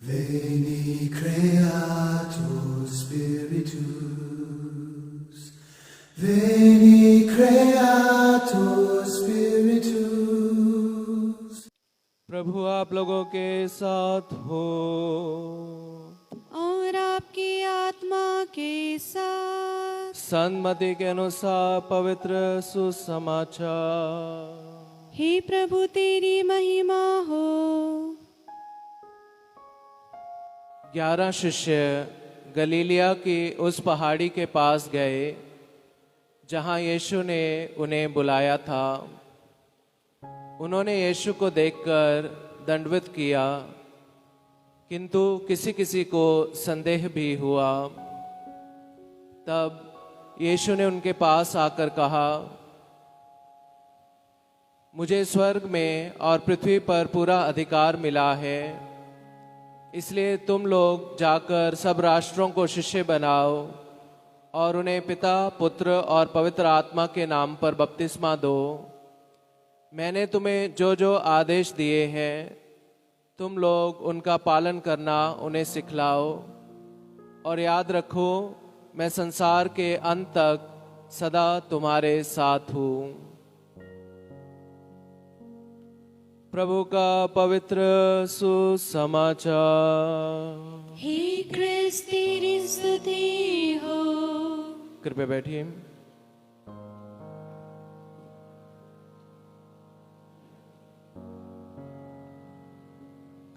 Veni Creator Spiritus, Veni Creator Spiritus. प्रभु आप लोगों के साथ हो और आपकी आत्मा के साथ। सन्मति के अनुसार पवित्र सुसमाचार। हे प्रभु तेरी महिमा हो। 11 शिष्य गलीलिया की उस पहाड़ी के पास गए जहां यीशु ने उन्हें बुलाया था। उन्होंने यीशु को देखकर दंडवत किया, किंतु किसी किसी को संदेह भी हुआ। तब यीशु ने उनके पास आकर कहा, मुझे स्वर्ग में और पृथ्वी पर पूरा अधिकार मिला है, इसलिए तुम लोग जाकर सब राष्ट्रों को शिष्य बनाओ और उन्हें पिता, पुत्र और पवित्र आत्मा के नाम पर बपतिस्मा दो। मैंने तुम्हें जो जो आदेश दिए हैं तुम लोग उनका पालन करना उन्हें सिखलाओ, और याद रखो मैं संसार के अंत तक सदा तुम्हारे साथ हूँ। प्रभु का पवित्र सुसमाचार। हे क्रिस्त तेरी स्तुति हो। कृपया बैठिए।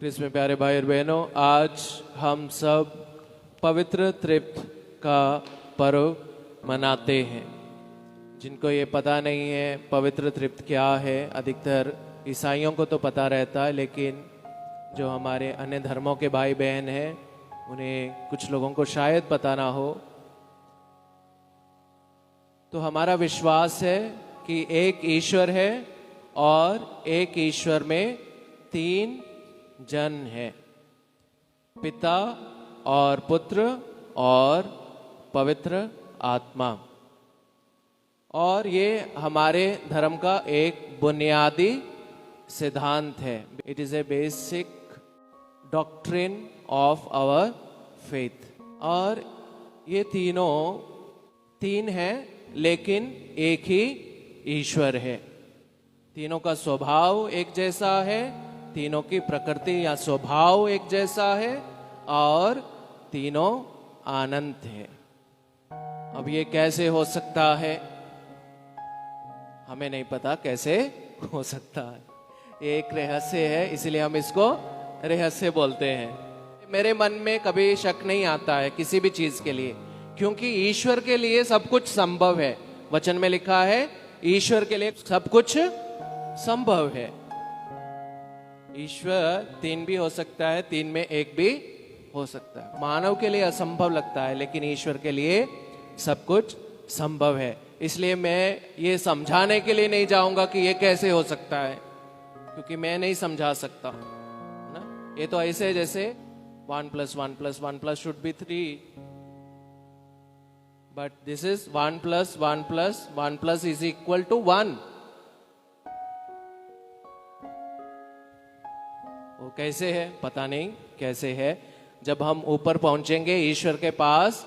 क्रिस्त में प्यारे भाई और बहनों, आज हम सब पवित्र तृप्त का पर्व मनाते हैं। जिनको ये पता नहीं है पवित्र तृप्त क्या है, अधिकतर ईसाइयों को तो पता रहता है, लेकिन जो हमारे अन्य धर्मों के भाई बहन हैं उन्हें कुछ लोगों को शायद पता ना हो। तो हमारा विश्वास है कि एक ईश्वर है और एक ईश्वर में 3 जन है, पिता और पुत्र और पवित्र आत्मा। और ये हमारे धर्म का एक बुनियादी सिद्धांत है। It is a basic doctrine of our faith. और ये तीनों 3 हैं लेकिन एक ही ईश्वर है। तीनों का स्वभाव एक जैसा है, तीनों की प्रकृति या स्वभाव एक जैसा है, और तीनों अनंत है। अब ये कैसे हो सकता है? हमें नहीं पता कैसे हो सकता है। ये एक रहस्य है, इसलिए हम इसको रहस्य बोलते हैं। मेरे मन में कभी शक नहीं आता है किसी भी चीज के लिए, क्योंकि ईश्वर के लिए सब कुछ संभव है। वचन में लिखा है ईश्वर के लिए सब कुछ संभव है। ईश्वर 3 भी हो सकता है, 3 में 1 भी हो सकता है। मानव के लिए असंभव लगता है, लेकिन ईश्वर के लिए सब कुछ संभव है। इसलिए मैं ये समझाने के लिए नहीं जाऊंगा कि ये कैसे हो सकता है, क्योंकि मैं नहीं समझा सकता ना। ये तो ऐसे है जैसे 1 + 1 + 1 + should be 3, but this is 1 + 1 + 1 + is equal to 1। वो कैसे है पता नहीं कैसे है। जब हम ऊपर पहुंचेंगे ईश्वर के पास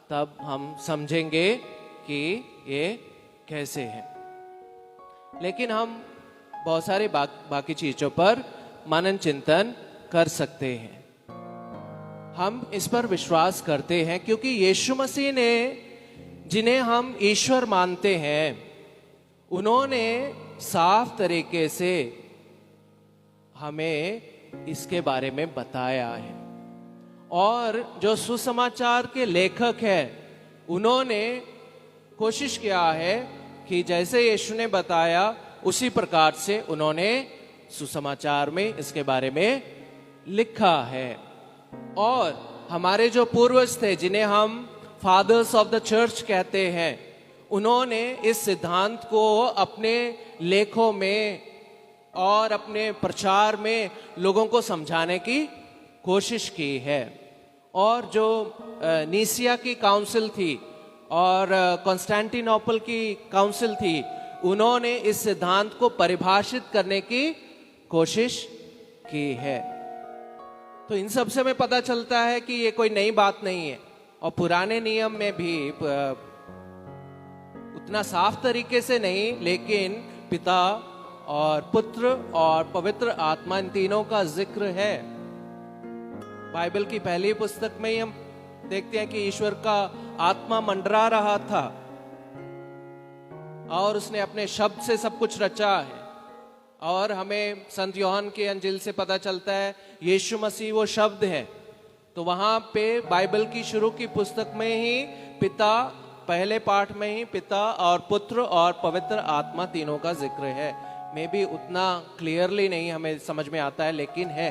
तब हम समझेंगे कि ये कैसे है। लेकिन हम बहुत सारे बाकी चीजों पर मनन चिंतन कर सकते हैं। हम इस पर विश्वास करते हैं क्योंकि यीशु मसीह ने, जिन्हें हम ईश्वर मानते हैं, उन्होंने साफ तरीके से हमें इसके बारे में बताया है। और जो सुसमाचार के लेखक हैं उन्होंने कोशिश किया है कि जैसे यीशु ने बताया उसी प्रकार से उन्होंने सुसमाचार में इसके बारे में लिखा है। और हमारे जो पूर्वज थे, जिन्हें हम फादर्स ऑफ द चर्च कहते हैं, उन्होंने इस सिद्धांत को अपने लेखों में और अपने प्रचार में लोगों को समझाने की कोशिश की है। और जो नीसिया की काउंसिल थी और कॉन्स्टेंटिनोपल की काउंसिल थी, उन्होंने इस सिद्धांत को परिभाषित करने की कोशिश की है। तो इन सब से हमें पता चलता है कि ये कोई नई बात नहीं है। और पुराने नियम में भी उतना साफ तरीके से नहीं, लेकिन पिता और पुत्र और पवित्र आत्मा इन तीनों का जिक्र है। बाइबल की पहली पुस्तक में ही हम देखते हैं कि ईश्वर का आत्मा मंडरा रहा था और उसने अपने शब्द से सब कुछ रचा है। और हमें संत योहन के अंजिल से पता चलता है यीशु मसीह वो शब्द है। तो वहां पे बाइबल की शुरू की पुस्तक में ही पिता, पहले पाठ में ही पिता और पुत्र और पवित्र आत्मा तीनों का जिक्र है। मे भी उतना क्लियरली नहीं हमें समझ में आता है, लेकिन है।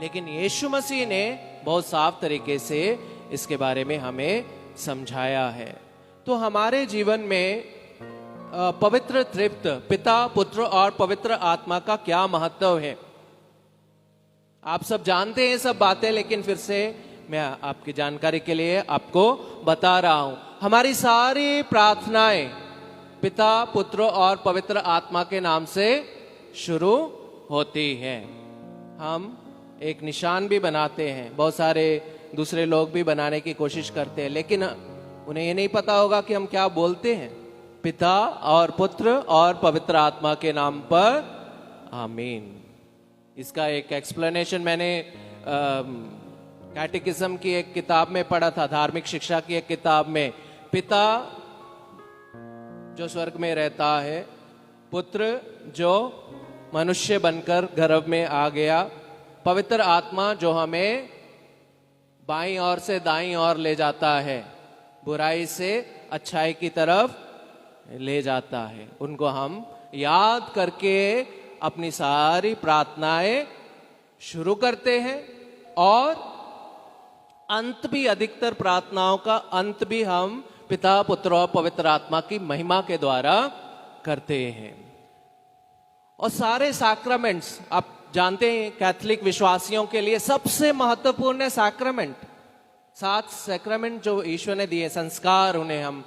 लेकिन यीशु मसीह ने बहुत साफ तरीके से इसके बारे में हमें समझाया है। तो हमारे जीवन में पवित्र तृप्त पिता, पुत्र और पवित्र आत्मा का क्या महत्व है, आप सब जानते हैं सब बातें, लेकिन फिर से मैं आपकी जानकारी के लिए आपको बता रहा हूं। हमारी सारी प्रार्थनाएं पिता, पुत्र और पवित्र आत्मा के नाम से शुरू होती हैं। हम एक निशान भी बनाते हैं, बहुत सारे दूसरे लोग भी बनाने की कोशिश करते हैं, लेकिन उन्हें ये नहीं पता होगा कि हम क्या बोलते हैं। पिता और पुत्र और पवित्र आत्मा के नाम पर आमीन। इसका एक एक्सप्लेनेशन मैंने कैटेकिज्म की एक किताब में पढ़ा था, धार्मिक शिक्षा की एक किताब में। पिता जो स्वर्ग में रहता है, पुत्र जो मनुष्य बनकर गर्भ में आ गया, पवित्र आत्मा जो हमें बाईं ओर से दाईं ओर ले जाता है, बुराई से अच्छाई की तरफ ले जाता है। उनको हम याद करके अपनी सारी प्रार्थनाएं शुरू करते हैं और अंत भी, अधिकतर प्रार्थनाओं का अंत भी हम पिता, पुत्र और पवित्र आत्मा की महिमा के द्वारा करते हैं। और सारे सैक्रामेंट्स आप जानते हैं, कैथोलिक विश्वासियों के लिए सबसे महत्वपूर्ण है सैक्रामेंट। 7 सैक्रामेंट जो ईश्वर ने दिए, संस्कार उन्हें हम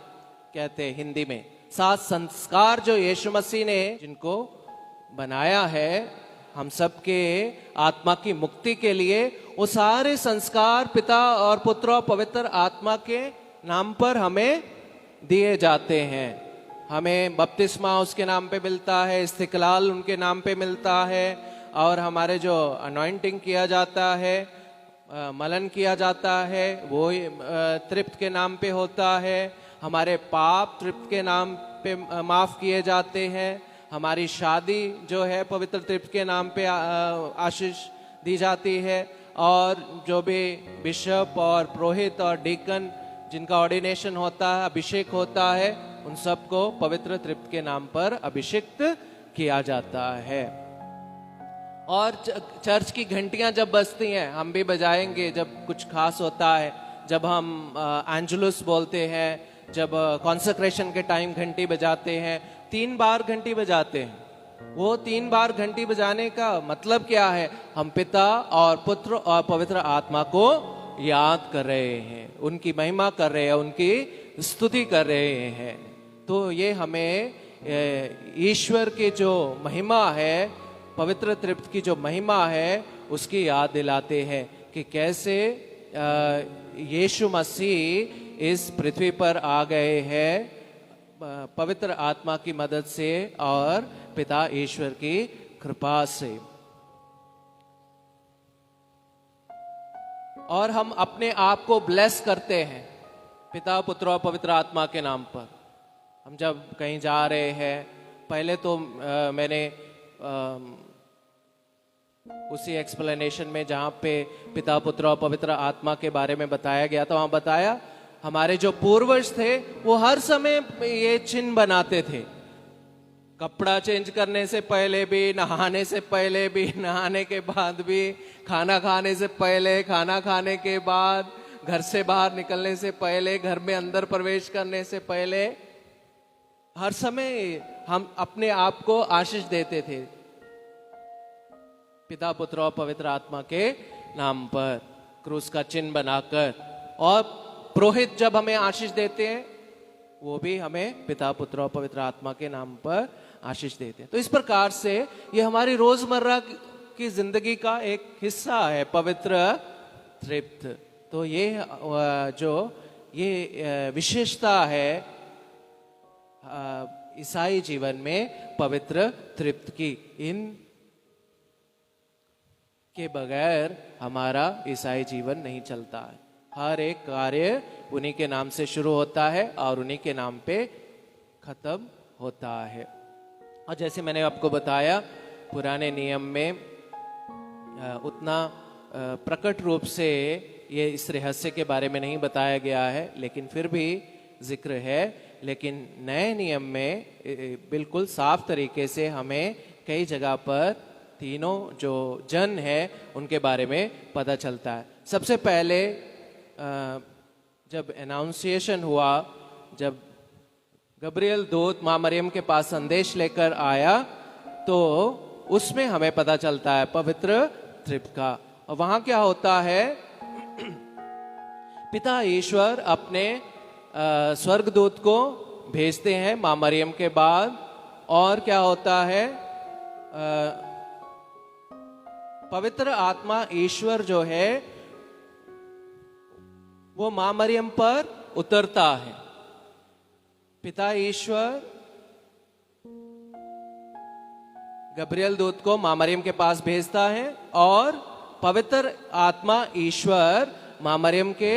कहते हैं हिंदी में। 7 संस्कार जो यीशु मसीह ने जिनको बनाया है हम सबके आत्मा की मुक्ति के लिए, वो सारे संस्कार पिता और पुत्र और पवित्र आत्मा के नाम पर हमें दिए जाते हैं। हमें बपतिस्मा उसके नाम पे मिलता है, इस्तिकलाल उनके नाम पे मिलता है, और हमारे जो अनॉइंटिंग किया जाता है, मलन किया जाता है, वो तृप्त के नाम पे होता है। हमारे पाप तृप्त के नाम पे माफ किए जाते हैं। हमारी शादी जो है पवित्र तृप्त के नाम पे आशीष दी जाती है। और जो भी बिशप और पुरोहित और डीकन जिनका ऑर्डिनेशन होता है, अभिषेक होता है, उन सबको पवित्र तृप्त के नाम पर अभिषिक्त किया जाता है। और चर्च की घंटियां जब बजती हैं, हम भी बजाएंगे जब कुछ खास होता है, जब हम एंजुलस बोलते हैं, जब कॉन्सेक्रेशन के टाइम घंटी बजाते हैं, 3 बार घंटी बजाते हैं। वो 3 बार घंटी बजाने का मतलब क्या है? हम पिता और पुत्र और पवित्र आत्मा को याद कर रहे हैं, उनकी महिमा कर रहे हैं, उनकी स्तुति कर रहे हैं। तो ये हमें ईश्वर की जो महिमा है, पवित्र तृप्त की जो महिमा है, उसकी याद दिलाते हैं कि कैसे यीशु मसीह इस पृथ्वी पर आ गए हैं पवित्र आत्मा की मदद से और पिता ईश्वर की कृपा से। और हम अपने आप को ब्लेस करते हैं पिता, पुत्र और पवित्र आत्मा के नाम पर। हम जब कहीं जा रहे हैं, पहले तो मैंने उसी एक्सप्लेनेशन में जहां पे पिता, पुत्र और पवित्र आत्मा के बारे में बताया गया था, वहां बताया हमारे जो पूर्वज थे वो हर समय ये चिन्ह बनाते थे। कपड़ा चेंज करने से पहले भी, नहाने से पहले भी, नहाने के बाद भी, खाना खाने से पहले, खाना खाने के बाद, घर से बाहर निकलने से पहले, घर में अंदर प्रवेश करने से पहले, हर समय हम अपने आप को आशीष देते थे पिता, पुत्र और पवित्र आत्मा के नाम पर, क्रूस का चिन्ह बनाकर। और पुरोहित जब हमें आशीष देते हैं, वो भी हमें पिता, पुत्र और पवित्र आत्मा के नाम पर आशीष देते हैं। तो इस प्रकार से ये हमारी रोजमर्रा की जिंदगी का एक हिस्सा है पवित्र तृप्त। तो ये जो ये विशेषता है ईसाई जीवन में पवित्र तृप्त की, इन के बगैर हमारा ईसाई जीवन नहीं चलता है। हर एक कार्य उन्हीं के नाम से शुरू होता है और उन्हीं के नाम पे खत्म होता है। और जैसे मैंने आपको बताया, पुराने नियम में उतना प्रकट रूप से ये इस रहस्य के बारे में नहीं बताया गया है, लेकिन फिर भी जिक्र है। लेकिन नए नियम में बिल्कुल साफ तरीके से हमें कई जगह पर तीनों जो जन है उनके बारे में पता चलता है। सबसे पहले जब अनाउंसिएशन हुआ, जब गब्रियल दूत माँ मरियम के पास संदेश लेकर आया, तो उसमें हमें पता चलता है पवित्र तृप्त का। और वहां क्या होता है, पिता ईश्वर अपने स्वर्गदूत को भेजते हैं माँ मरियम के बाद, और क्या होता है, पवित्र आत्मा ईश्वर जो है वो माँ मरियम पर उतरता है। पिता ईश्वर गब्रियल दूत को माँ मरियम के पास भेजता है और पवित्र आत्मा ईश्वर माँ मरियम के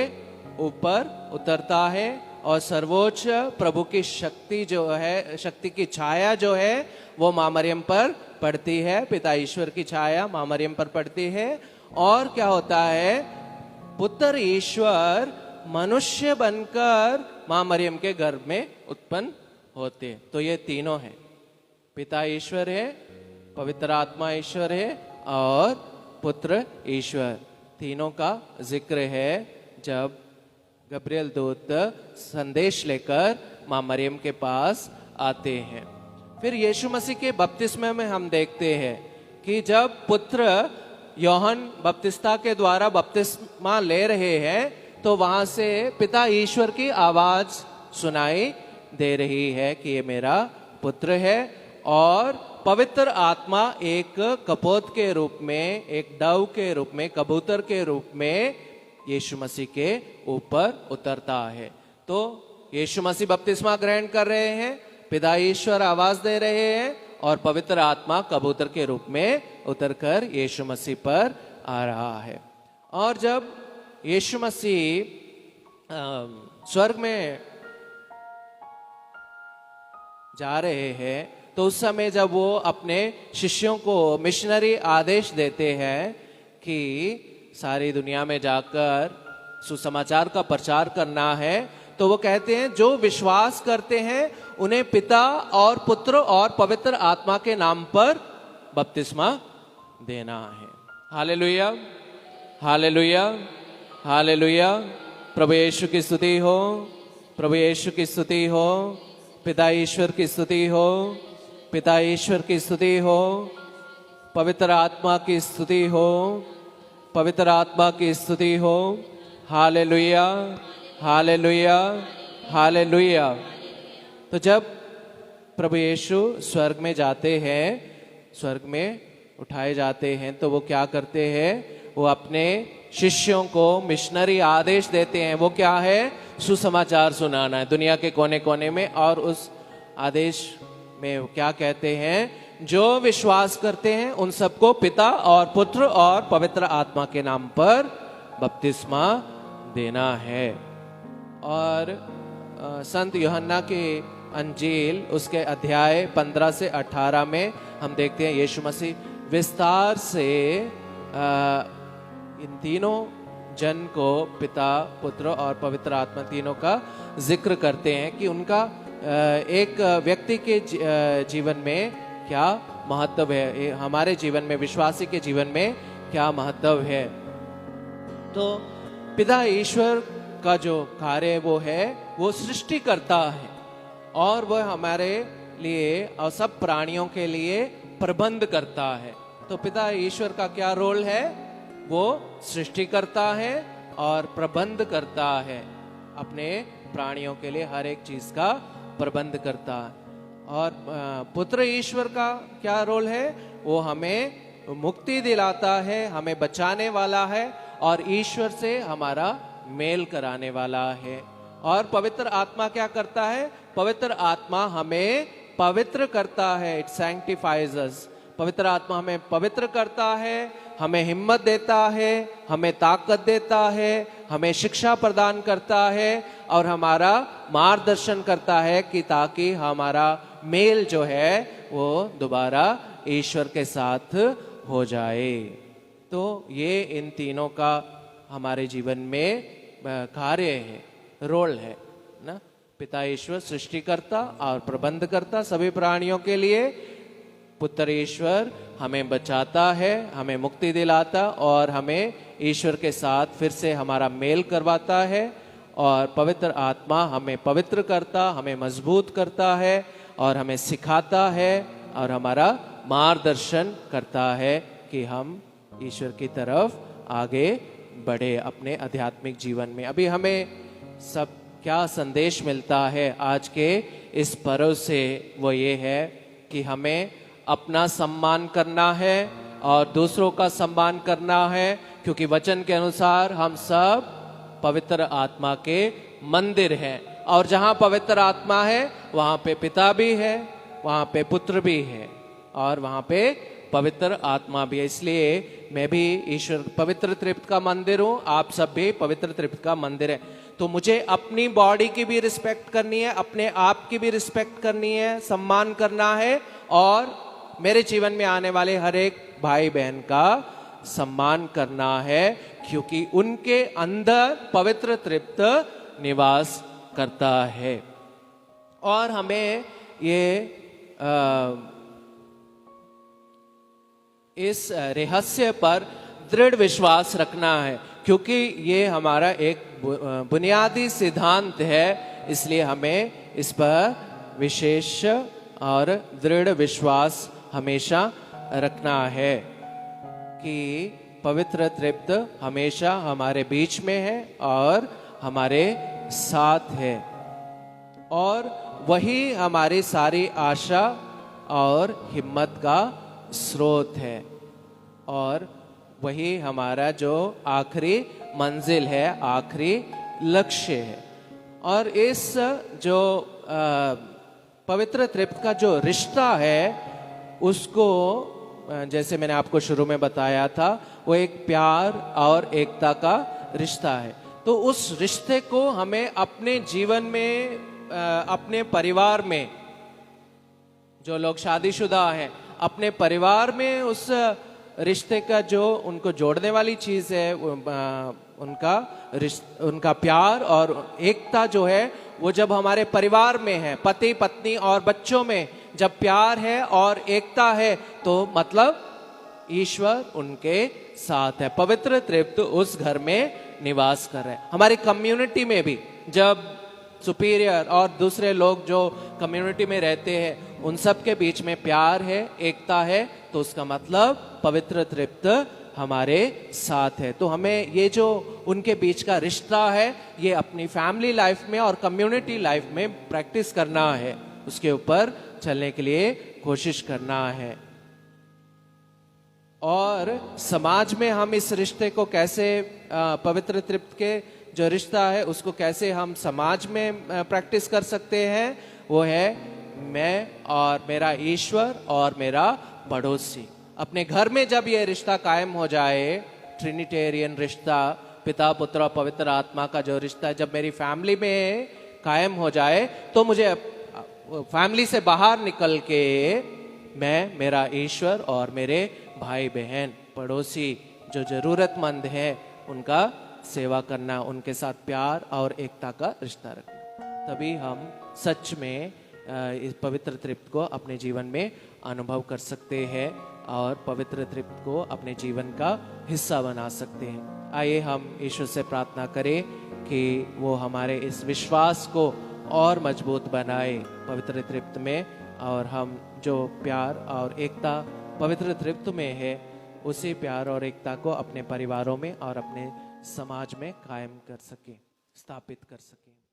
ऊपर उतरता है और सर्वोच्च प्रभु की शक्ति जो है, शक्ति की छाया जो है वो माँ मरियम पर पड़ती है। पिता ईश्वर की छाया माँ मरियम पर पड़ती है। और क्या होता है, पुत्र ईश्वर मनुष्य बनकर माँ मरियम के गर्भ में उत्पन्न होते हैं। तो ये तीनों हैं, पिता ईश्वर है, पवित्र आत्मा ईश्वर है और पुत्र ईश्वर, तीनों का जिक्र है जब गब्रियल दूत संदेश लेकर माँ मरियम के पास आते हैं। फिर यीशु मसीह के बपतिस्मे में हम देखते हैं कि जब पुत्र योहन बपतिस्ता के द्वारा बपतिस्मा ले रहे हैं, तो वहां से पिता ईश्वर की आवाज सुनाई दे रही है कि ये मेरा पुत्र है। और पवित्र आत्मा एक कपोत के रूप में, एक डव के रूप में, कबूतर के रूप में यीशु मसीह के ऊपर उतरता है। तो यीशु मसीह बपतिस्मा ग्रहण कर रहे हैं, पिता ईश्वर आवाज दे रहे हैं और पवित्र आत्मा कबूतर के रूप में उतरकर यीशु मसीह पर आ रहा है। और जब यीशु मसीह स्वर्ग में जा रहे हैं, तो उस समय जब वो अपने शिष्यों को मिशनरी आदेश देते हैं कि सारी दुनिया में जाकर सुसमाचार का प्रचार करना है, तो वो कहते हैं जो विश्वास करते हैं उन्हें पिता और पुत्र और पवित्र आत्मा के नाम पर बपतिस्मा देना है। Hallelujah, hallelujah, hallelujah. प्रभु यीशु की स्तुति हो, प्रभु यीशु की स्तुति हो, पिता ईश्वर की स्तुति हो, पिता ईश्वर की स्तुति हो, पवित्र आत्मा की स्तुति हो, पवित्र आत्मा की स्तुति हो। Hallelujah, hallelujah, hallelujah. तो जब प्रभु यीशु स्वर्ग में जाते हैं, स्वर्ग में उठाए जाते हैं, तो वो क्या करते हैं, वो अपने शिष्यों को मिशनरी आदेश देते हैं। वो क्या है, सुसमाचार सुनाना है दुनिया के कोने कोने में। और उस आदेश में क्या कहते हैं, जो विश्वास करते हैं उन सबको पिता और पुत्र और पवित्र आत्मा के नाम पर बपतिस्मा देना है। और संत यूहन्ना के अंजील उसके अध्याय 15 से 18 में हम देखते हैं यीशु मसीह विस्तार से इन तीनों जन को, पिता, पुत्र और पवित्र आत्मा, तीनों का जिक्र करते हैं कि उनका एक व्यक्ति के जीवन में क्या महत्व है, हमारे जीवन में, विश्वासी के जीवन में क्या महत्व है। तो पिता ईश्वर का जो कार्य वो है, वो सृष्टि करता है और वह हमारे लिए और सब प्राणियों के लिए प्रबंध करता है। तो पिता ईश्वर का क्या रोल है, वो सृष्टि करता है और प्रबंध करता है, अपने प्राणियों के लिए हर एक चीज का प्रबंध करता है। और पुत्र ईश्वर का क्या रोल है, वो हमें मुक्ति दिलाता है, हमें बचाने वाला है और ईश्वर से हमारा मेल कराने वाला है। और पवित्र आत्मा क्या करता है? पवित्र आत्मा हमें पवित्र करता है। इट सैंक्टिफाइज अस। पवित्र आत्मा हमें पवित्र करता है, हमें हिम्मत देता है, हमें ताकत देता है, हमें शिक्षा प्रदान करता है और हमारा मार्गदर्शन करता है कि ताकि हमारा मेल जो है वो दोबारा ईश्वर के साथ हो जाए। तो ये इन तीनों का हमारे जीवन में कार्य है, रोल है ना। पिता ईश्वर सृष्टिकर्ता और प्रबंधकर्ता सभी प्राणियों के लिए, पुत्र ईश्वर हमें बचाता है, हमें मुक्ति दिलाता और हमें ईश्वर के साथ फिर से हमारा मेल करवाता है, और पवित्र आत्मा हमें पवित्र करता, हमें मजबूत करता है और हमें सिखाता है और हमारा मार्गदर्शन करता है कि हम ईश्वर की तरफ आगे बढ़े अपने आध्यात्मिक जीवन में। अभी हमें सब क्या संदेश मिलता है आज के इस पर्व से, वो ये है कि हमें अपना सम्मान करना है और दूसरों का सम्मान करना है, क्योंकि वचन के अनुसार हम सब पवित्र आत्मा के मंदिर हैं, और जहाँ पवित्र आत्मा है वहाँ पे पिता भी है, वहाँ पे पुत्र भी है और वहाँ पे पवित्र आत्मा भी है। इसलिए मैं भी ईश्वर पवित्र त्रित्व का मंदिर हूँ, आप सब भी पवित्र त्रित्व का मंदिर है। तो मुझे अपनी बॉडी की भी रिस्पेक्ट करनी है, अपने आप की भी रिस्पेक्ट करनी है, सम्मान करना है, और मेरे जीवन में आने वाले हर एक भाई बहन का सम्मान करना है, क्योंकि उनके अंदर पवित्र त्रित्व निवास करता है। और हमें ये इस रहस्य पर दृढ़ विश्वास रखना है, क्योंकि ये हमारा एक बुनियादी सिद्धांत है। इसलिए हमें इस पर विशेष और दृढ़ विश्वास हमेशा रखना है कि पवित्र त्रित्व हमेशा हमारे बीच में है और हमारे साथ है, और वही हमारी सारी आशा और हिम्मत का स्रोत है, और वही हमारा जो आखिरी मंजिल है, आखिरी लक्ष्य है। और इस जो पवित्र त्रित्व का जो रिश्ता है, उसको जैसे मैंने आपको शुरू में बताया था, वो एक प्यार और एकता का रिश्ता है। तो उस रिश्ते को हमें अपने जीवन में, अपने परिवार में, जो लोग शादीशुदा हैं, अपने परिवार में उस रिश्ते का जो उनको जोड़ने वाली चीज है, उनका प्यार और एकता जो है, वो जब हमारे परिवार में है, पति पत्नी और बच्चों में जब प्यार है और एकता है, तो मतलब ईश्वर उनके साथ है, पवित्र त्रित्व उस घर में निवास कर रहे हैं। हमारी कम्युनिटी में भी जब सुपीरियर और दूसरे लोग जो कम्युनिटी में रहते हैं, उन सब के बीच में प्यार है, एकता है, तो उसका मतलब पवित्र त्रित्व हमारे साथ है। तो हमें ये जो उनके बीच का रिश्ता है, ये अपनी फैमिली लाइफ में और कम्युनिटी लाइफ में प्रैक्टिस करना है, उसके ऊपर चलने के लिए कोशिश करना है। और समाज में हम इस रिश्ते को कैसे, पवित्र त्रित्व के जो रिश्ता है उसको कैसे हम समाज में प्रैक्टिस कर सकते हैं, वो है मैं और मेरा ईश्वर और मेरा पड़ोसी। अपने घर में जब ये रिश्ता कायम हो जाए, ट्रिनिटेरियन रिश्ता, पिता पुत्र और पवित्र आत्मा का जो रिश्ता है, जब मेरी फैमिली में कायम हो जाए, तो मुझे फैमिली से बाहर निकल के मैं, मेरा ईश्वर और मेरे भाई बहन पड़ोसी जो जरूरतमंद हैं उनका सेवा करना, उनके साथ प्यार और एकता का रिश्ता रखना, तभी हम सच में इस पवित्र त्रित्व को अपने जीवन में अनुभव कर सकते हैं और पवित्र त्रित्व को अपने जीवन का हिस्सा बना सकते हैं। आइए हम ईश्वर से प्रार्थना करें कि वो हमारे इस विश्वास को और मजबूत बनाए पवित्र त्रित्व में, और हम जो प्यार और एकता पवित्र त्रित्व में है, उसी प्यार और एकता को अपने परिवारों में और अपने समाज में कायम कर सके, स्थापित कर सके।